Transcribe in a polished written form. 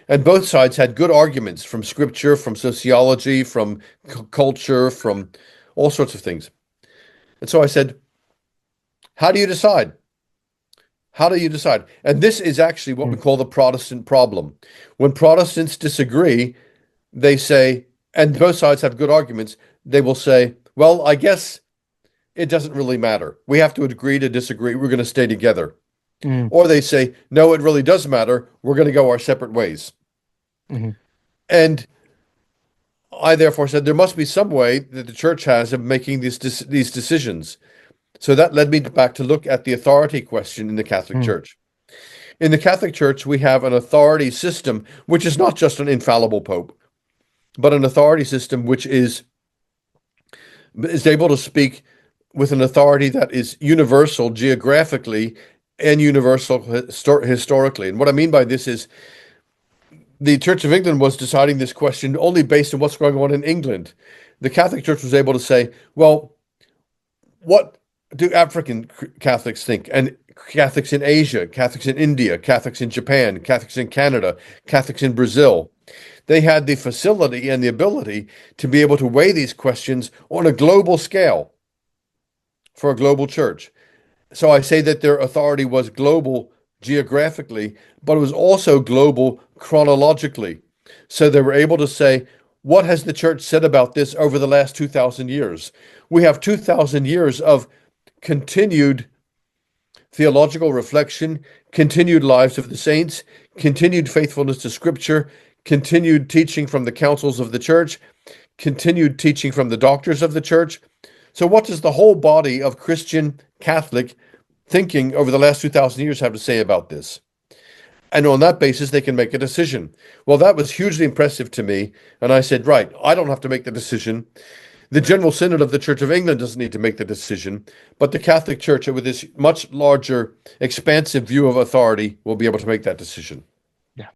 And both sides had good arguments from scripture, from sociology, from culture, from all sorts of things. And so I said, how do you decide? How do you decide? And this is actually what we call the Protestant problem. When Protestants disagree, they say, and both sides have good arguments, they will say, well, I guess it doesn't really matter. We have to agree to disagree. We're going to stay together. Mm. Or they say, no, it really does matter. We're going to go our separate ways. Mm-hmm. And I therefore said there must be some way that the church has of making these decisions. So that led me back to look at the authority question in the Catholic Mm. Church. In the Catholic Church, we have an authority system, which is not just an infallible pope, but an authority system which is able to speak with an authority that is universal geographically and universal historically. And what I mean by this is the Church of England was deciding this question only based on what's going on in England. The Catholic Church was able to say, well, what do African Catholics think? And Catholics in Asia, Catholics in India, Catholics in Japan, Catholics in Canada, Catholics in Brazil. They had the facility and the ability to be able to weigh these questions on a global scale for a global church. So I say that their authority was global geographically, but it was also global chronologically. So they were able to say, what has the church said about this over the last 2,000 years? We have 2,000 years of continued theological reflection, continued lives of the saints, continued faithfulness to Scripture, continued teaching from the councils of the church, continued teaching from the doctors of the church. So what does the whole body of Christian Catholic thinking over the last 2,000 years have to say about this? And on that basis, they can make a decision. Well, that was hugely impressive to me. And I said, right, I don't have to make the decision. The General Synod of the Church of England doesn't need to make the decision, but the Catholic Church, with this much larger, expansive view of authority, will be able to make that decision.